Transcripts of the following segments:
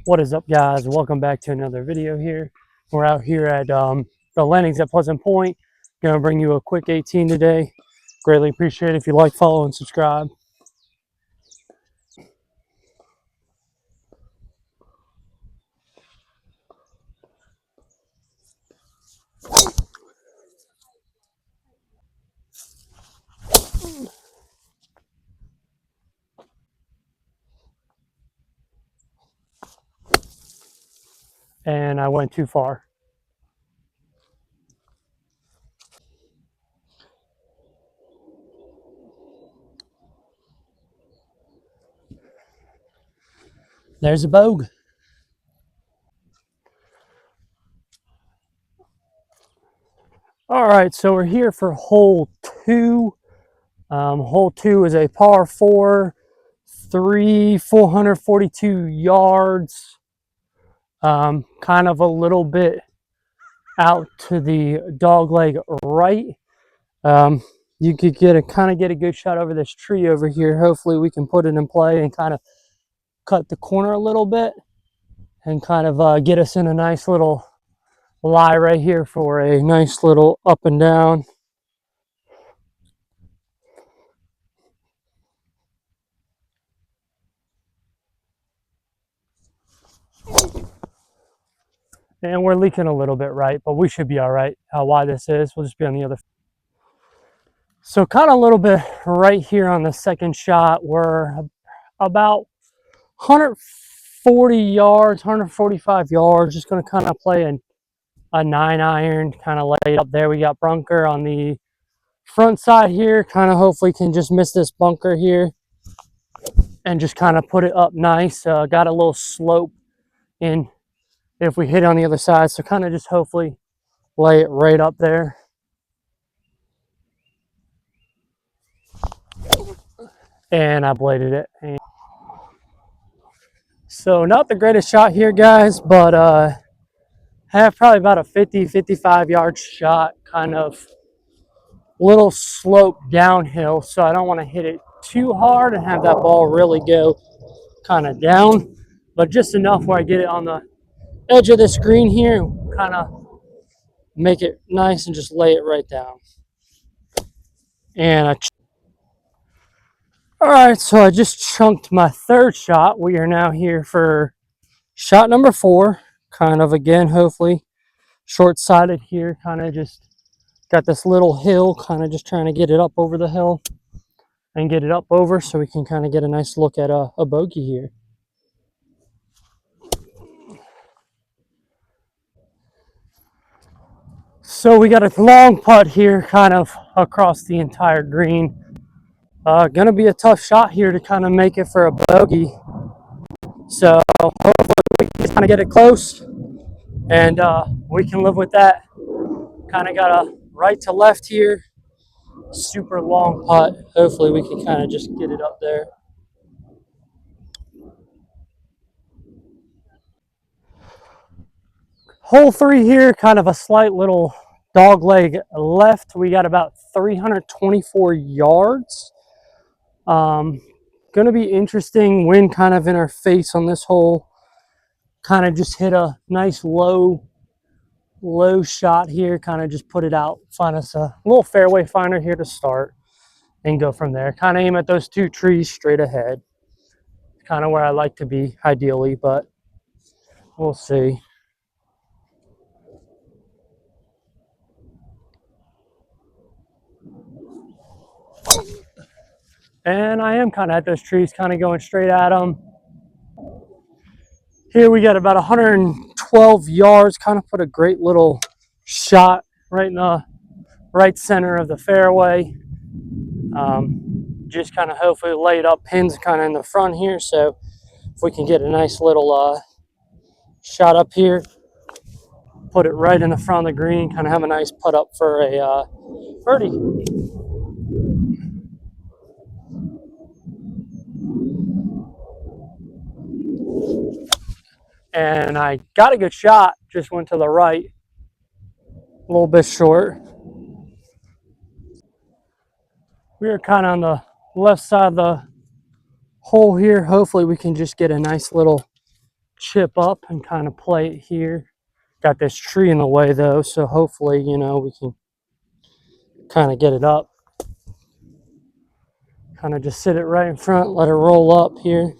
What is up, guys? Welcome back to another video here. We're out here at the landings at Pleasant Point. Gonna bring you a quick 18 today. Greatly appreciate it if you like, follow, and subscribe. And I went too far. There's a bogue. All right, so we're here for hole 2. Hole 2 is a par 4, 442 yards. Kind of a little bit out to the dog leg right. You could get a good shot over this tree over here. Hopefully we can put it in play and kind of cut the corner a little bit and kind of get us in a nice little lie right here for a nice little up and down. And we're leaking a little bit right, but we should be all right. Why this is, we'll just be on the other. So kind of a little bit right here on the second shot, we're about 140 yards, 145 yards, just going to kind of play a 9-iron, kind of lay it up there. We got bunker on the front side here, kind of hopefully can just miss this bunker here and just kind of put it up nice. Got a little slope in if we hit on the other side, so kind of just hopefully lay it right up there. And I bladed it. And so not the greatest shot here, guys, but have probably about a 55 yard shot, kind of little slope downhill, so I don't want to hit it too hard and have that ball really go kind of down, but just enough where I get it on the edge of the screen here, kind of make it nice and just lay it right down. And all right, so I just chunked my third shot. We are now here for shot number 4, kind of again, hopefully short-sided here, kind of just got this little hill, kind of just trying to get it up over the hill and get it up over so we can kind of get a nice look at a bogey here. So we got a long putt here, kind of across the entire green. Gonna be a tough shot here to kind of make it for a bogey. So hopefully we can kind of get it close and we can live with that. Kind of got a right to left here. Super long putt. Hopefully we can kind of just get it up there. Hole 3 here, kind of a slight little dog leg left. We got about 324 yards. Going to be interesting. Wind kind of in our face on this hole. Kind of just hit a nice low shot here. Kind of just put it out. Find us a little fairway finder here to start and go from there. Kind of aim at those 2 trees straight ahead. Kind of where I like to be ideally, but we'll see. And I am kind of at those trees, kind of going straight at them. Here we got about 112 yards, kind of put a great little shot right in the right center of the fairway. Just kind of hopefully laid up pins kind of in the front here. So if we can get a nice little shot up here, put it right in the front of the green, kind of have a nice putt up for a birdie. And I got a good shot, just went to the right, a little bit short. We are kind of on the left side of the hole here. Hopefully we can just get a nice little chip up and kind of play it here. Got this tree in the way though, so hopefully, you know, we can kind of get it up. Kind of just sit it right in front, let it roll up here.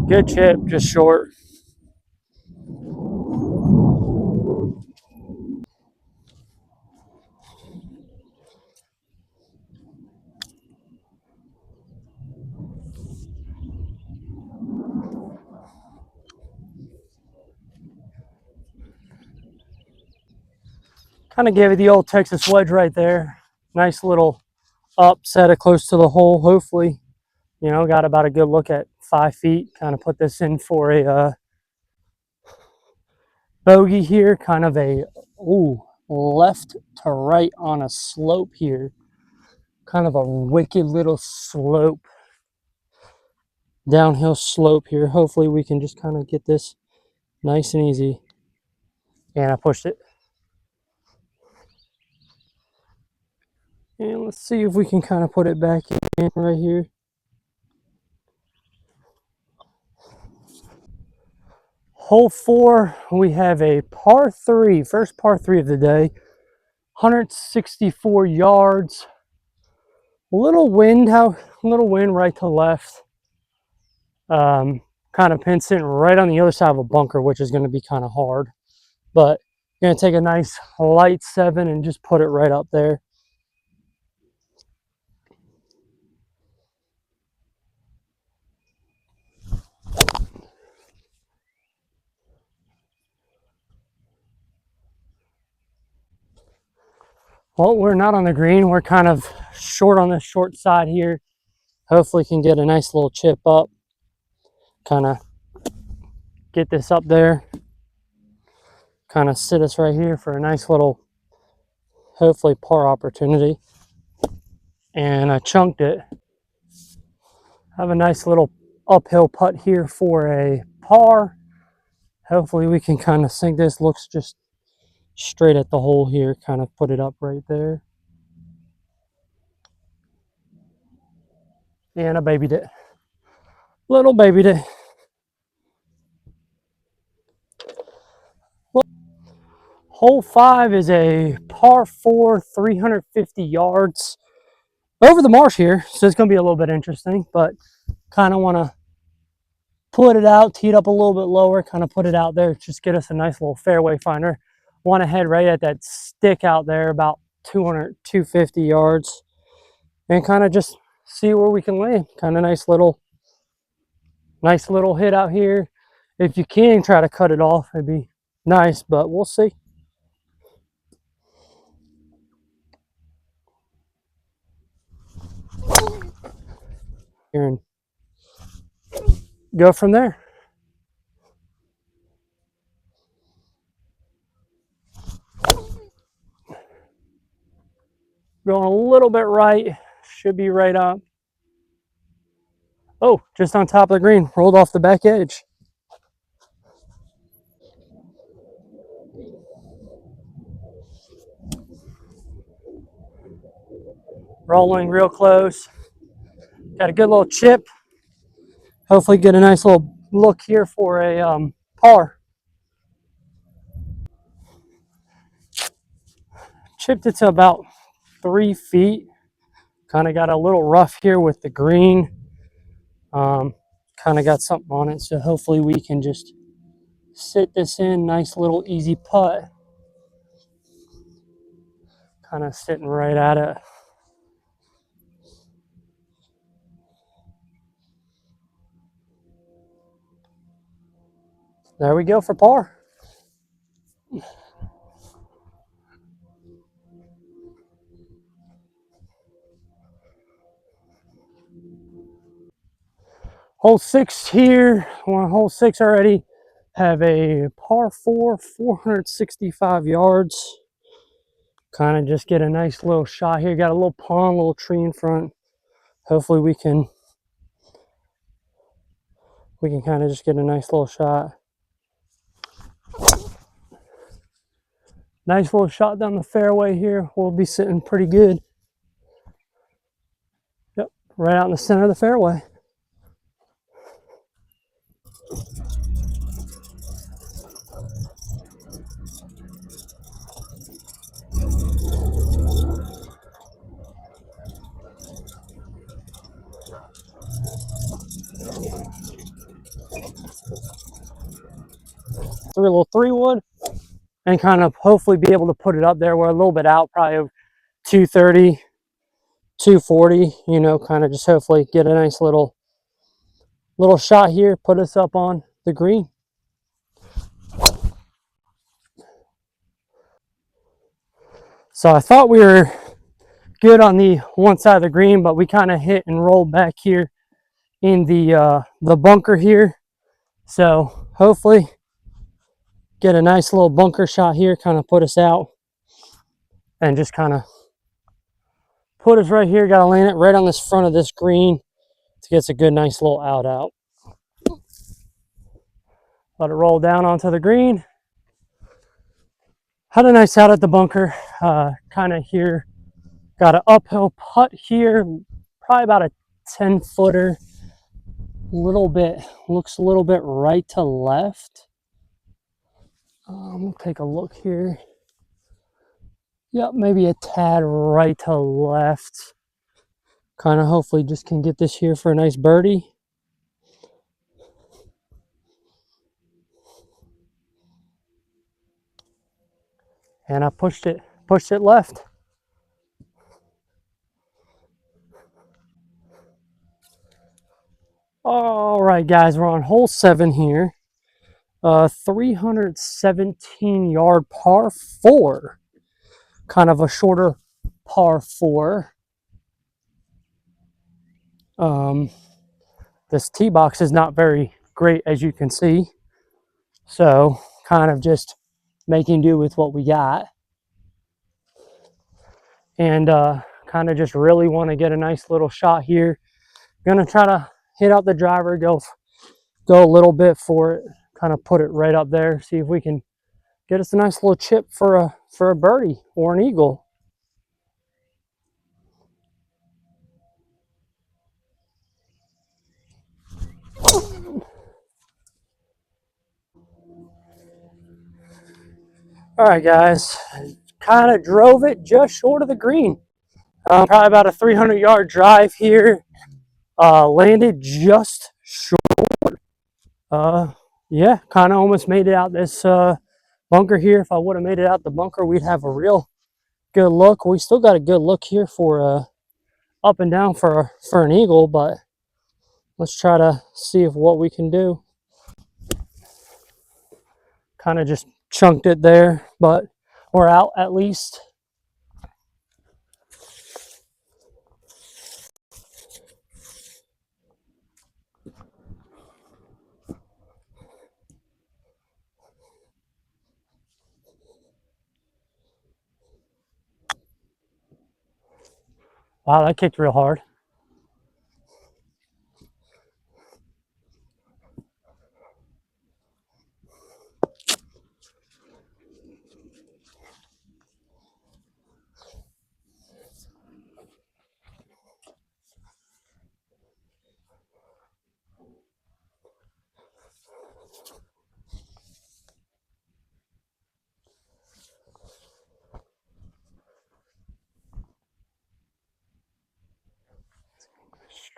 Good chip, just short. Kind of gave it the old Texas wedge right there. Nice little up, set it close to the hole. Hopefully, you know, got about a good look at 5 feet. Kind of put this in for a bogey here. Kind of a, ooh, left to right on a slope here. Kind of a wicked little slope. Downhill slope here. Hopefully we can just kind of get this nice and easy. And I pushed it. And let's see if we can kind of put it back in right here. Hole 4, we have a par 3, first par 3 of the day. 164 yards. Little wind right to left. Kind of pin sitting right on the other side of a bunker, which is going to be kind of hard. But I'm going to take a nice light 7 and just put it right up there. Well, we're not on the green. We're kind of short on the short side here. Hopefully can get a nice little chip up. Kind of get this up there. Kind of sit us right here for a nice little, hopefully par opportunity. And I chunked it. Have a nice little uphill putt here for a par. Hopefully we can kind of sink this. Looks just straight at the hole here. Kind of put it up right there. And I babied it. Little babied it. Hole 5 is a par 4, 350 yards. Over the marsh here, so it's going to be a little bit interesting, but kind of want to put it out, tee it up a little bit lower, kind of put it out there, just get us a nice little fairway finder. Want to head right at that stick out there, about 200, 250 yards, and kind of just see where we can land. Kind of nice little hit out here. If you can try to cut it off, it'd be nice, but we'll see. Here and go from there. Going a little bit right, should be right up. Oh, just on top of the green, rolled off the back edge. Rolling real close. Got a good little chip. Hopefully get a nice little look here for a par. Chipped it to about 3 feet. Kind of got a little rough here with the green. Kind of got something on it, so hopefully we can just sit this in. Nice little easy putt. Kind of sitting right at it. There we go for par. Hole 6 here. We're on hole 6 already. Have a par 4, 465 yards. Kind of just get a nice little shot here. Got a little pond, a little tree in front. Hopefully we can kind of just get a nice little shot. Nice little shot down the fairway here. We'll be sitting pretty good. right out in the center of the fairway. Through a little 3-wood and kind of hopefully be able to put it up there. We're a little bit out, probably 230, 240, you know, kind of just hopefully get a nice little shot here, put us up on the green. So I thought we were good on the one side of the green, but we kind of hit and rolled back here in the bunker here. So hopefully get a nice little bunker shot here, kind of put us out and just kind of put us right here. Got to land it right on this front of this green to get a good, nice little out. Let it roll down onto the green. Had a nice out at the bunker. Kind of here. Got an uphill putt here. Probably about a 10-footer. Looks a little bit right to left. We'll take a look here. Yep, maybe a tad right to left. Kind of hopefully just can get this here for a nice birdie. And I pushed it left. All right, guys, we're on hole 7 here. 317-yard par 4. Kind of a shorter par 4. This tee box is not very great, as you can see. So kind of just making do with what we got. And kind of just really want to get a nice little shot here. Gonna try to hit out the driver, go a little bit for it, kind of put it right up there, see if we can get us a nice little chip for a birdie or an eagle. All right, guys, kind of drove it just short of the green. Probably about a 300-yard drive here. Landed just short. Yeah, kind of almost made it out this bunker here. If I would have made it out the bunker, we'd have a real good look. We still got a good look here for up and down for an eagle, but let's try to see if what we can do. Kind of just chunked it there, but we're out at least. Wow, that kicked real hard.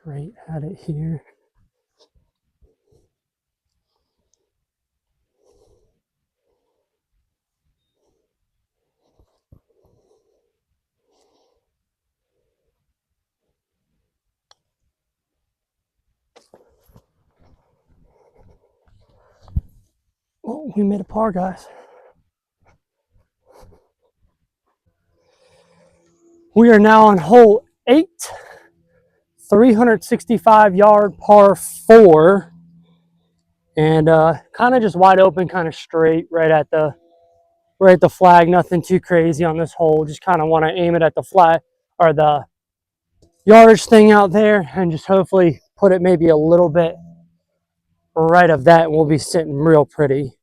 Straight at it here. Oh, we made a par, guys. We are now on hole 8, 365-yard par 4, and kind of just wide open, kind of straight, right at the flag. Nothing too crazy on this hole. Just kind of want to aim it at the flag or the yardage thing out there, and just hopefully put it maybe a little bit right of that, and we'll be sitting real pretty.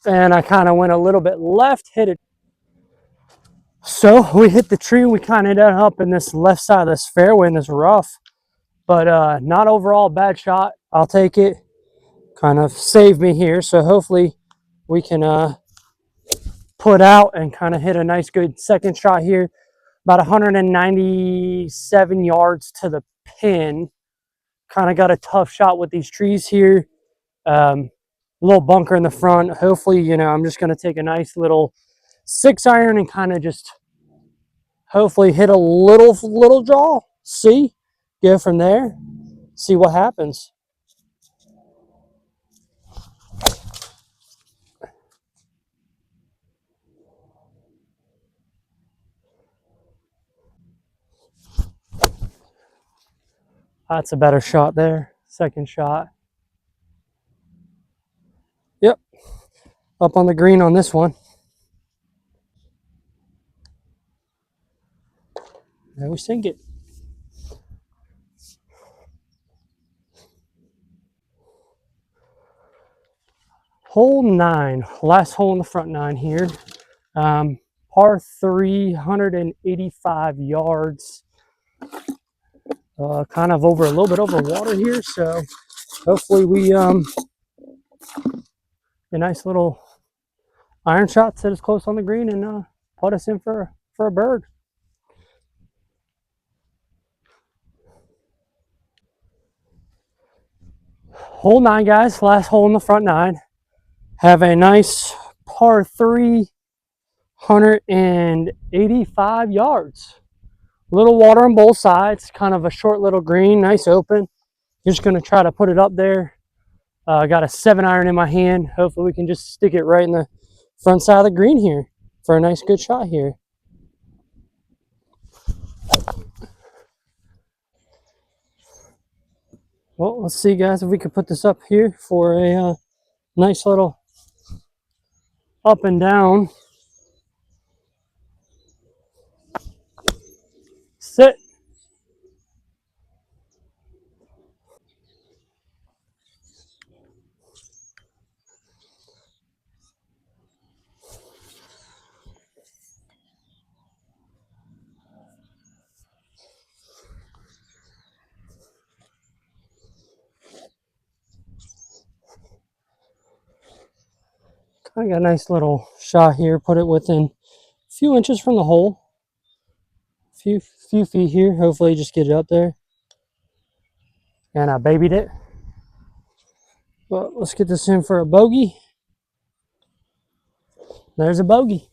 And I kind of went a little bit left, hit it So we hit the tree and we kind of ended up in this left side of this fairway in this rough, but not overall a bad shot. I'll take it. Kind of saved me here. So hopefully we can put out and kind of hit a nice good second shot here. About 197 yards to the pin. Kind of got a tough shot with these trees here. A little bunker in the front. Hopefully, you know, I'm just going to take a nice little 6-iron and kind of just hopefully hit a little draw. See, go from there. See what happens. That's a better shot there. Second shot. Yep. Up on the green on this one. There we sink it. Hole 9. Last hole in the front 9 here. Par 385 yards. Kind of over a little bit over water here, so hopefully we a nice little iron shot, set us close on the green, and put us in for a bird. Hole 9, guys. Last hole in the front 9. Have a nice par 385 yards. Little water on both sides. Kind of a short little green, nice open. Just going to try to put it up there. I got a 7-iron in my hand. Hopefully we can just stick it right in the front side of the green here for a nice good shot here. Well, let's see, guys, if we can put this up here for a nice little up and down. Sit. I got a nice little shot here. Put it within a few inches from the hole. Few feet here. Hopefully just get it up there. And I babied it. But let's get this in for a bogey. There's a bogey.